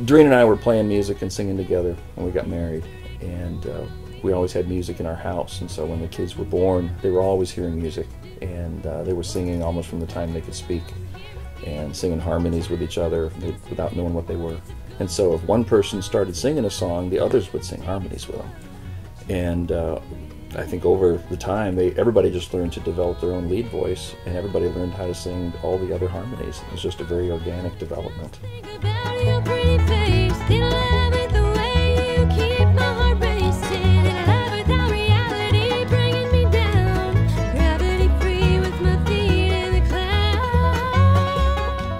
Doreen and I were playing music and singing together when we got married, and we always had music in our house, and so when the kids were born, they were always hearing music, and they were singing almost from the time they could speak, and singing harmonies with each other without knowing what they were. And so if one person started singing a song, the others would sing harmonies with them. And I think over the time, everybody just learned to develop their own lead voice, and everybody learned how to sing all the other harmonies. It was just a very organic development.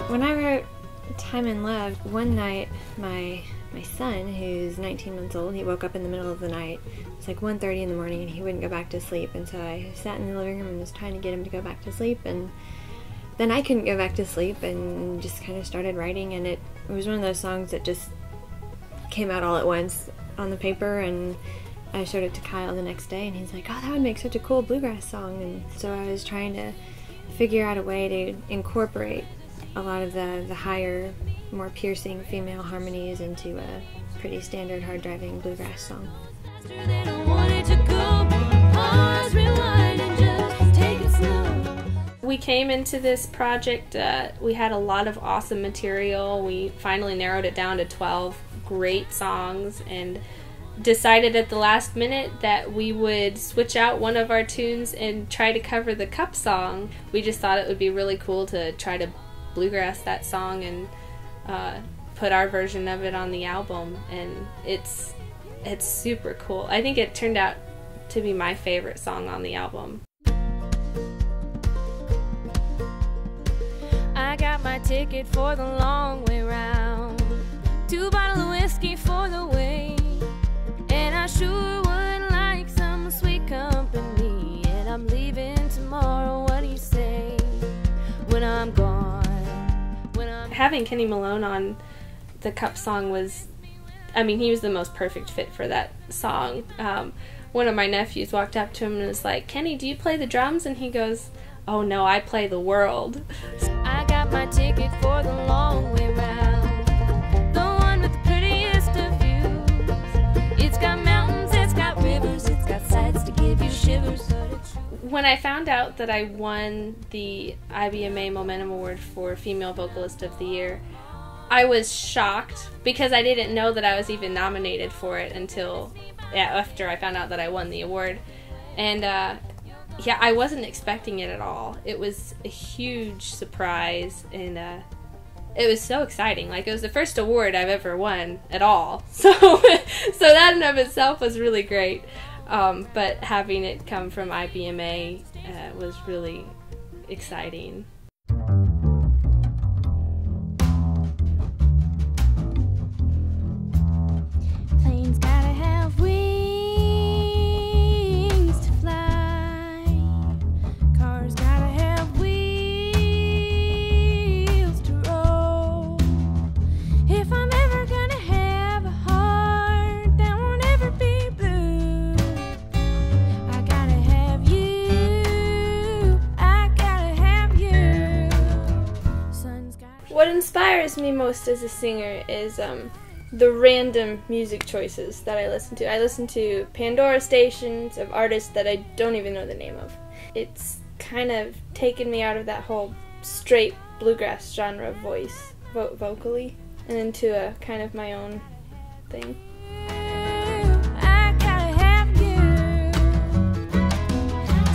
When I wrote Time and Love, one night my son, who's 19 months old, he woke up in the middle of the night. It's like 1:30 in the morning and he wouldn't go back to sleep, and so I sat in the living room and was trying to get him to go back to sleep, and then I couldn't go back to sleep and just kind of started writing, and it was one of those songs that just came out all at once on the paper, and I showed it to Kyle the next day and he's like, oh, that would make such a cool bluegrass song. And so I was trying to figure out a way to incorporate a lot of the higher, more piercing female harmonies into a pretty standard hard-driving bluegrass song. We came into this project, we had a lot of awesome material. We finally narrowed it down to 12 great songs and decided at the last minute that we would switch out one of our tunes and try to cover the Cup song. We just thought it would be really cool to try to bluegrass that song and put our version of it on the album, and it's super cool. I think it turned out to be my favorite song on the album. I got my ticket for the long way round, 2 bottles of whiskey for the way, and I sure would like some sweet company, and I'm leaving tomorrow. What do you say when I'm gone? Having Kenny Malone on the Cup song was, I mean, he was the most perfect fit for that song. One of my nephews walked up to him and was like, Kenny, do you play the drums? And he goes, oh no, I play the world. I got my ticket for the long way round, the one with the prettiest of views. It's got mountains, it's got rivers, it's got sights to give you shivers. When I found out that I won the IBMA Momentum Award for Female Vocalist of the Year, I was shocked because I didn't know that I was even nominated for it until after I found out that I won the award. And yeah, I wasn't expecting it at all. It was a huge surprise, and it was so exciting. Like, it was the first award I've ever won at all. So that in of itself was really great. But having it come from IBMA was really exciting. Planes gotta have wings to fly. Cars gotta have wheels to roll. If I'm ever gonna have a heart that won't ever be blue, I gotta have you. I gotta have you. Sun's got. What inspires me most as a singer is the random music choices that I listen to. I listen to Pandora stations of artists that I don't even know the name of. It's kind of taken me out of that whole straight bluegrass genre voice, vocally, and into a kind of my own thing. I gotta have you.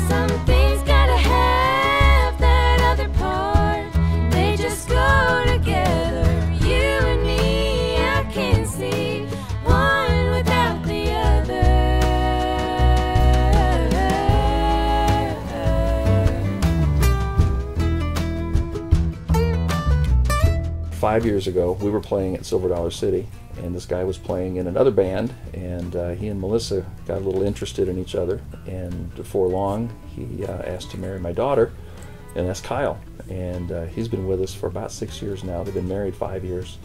Some things gotta have that other part. They just go together. You and me, I can't see one without the other. 5 years ago, we were playing at Silver Dollar City, and this guy was playing in another band, and he and Melissa got a little interested in each other, and before long, he asked to marry my daughter, and that's Kyle. And he's been with us for about 6 years now. They've been married 5 years,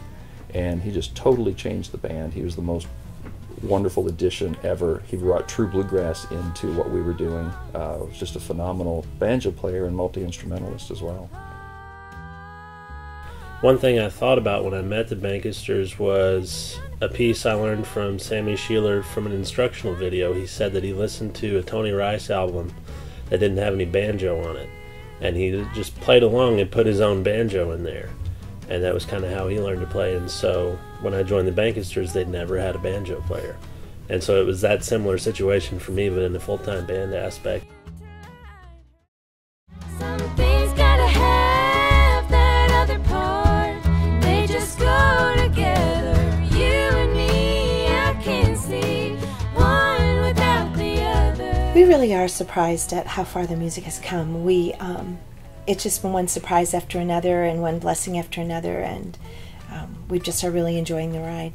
and he just totally changed the band. He was the most wonderful addition ever. He brought true bluegrass into what we were doing. Was just a phenomenal banjo player and multi-instrumentalist as well. One thing I thought about when I met the Bankesters was a piece I learned from Sammy Sheeler from an instructional video. He said that he listened to a Tony Rice album that didn't have any banjo on it, and he just played along and put his own banjo in there, and that was kind of how he learned to play. And so when I joined the Bankesters, they'd never had a banjo player, and so it was that similar situation for me, but in the full-time band aspect. Something's gotta have that other part. They just go together. You and me, I can see one without the other. We really are surprised at how far the music has come. It's just been one surprise after another and one blessing after another, and we just are really enjoying the ride.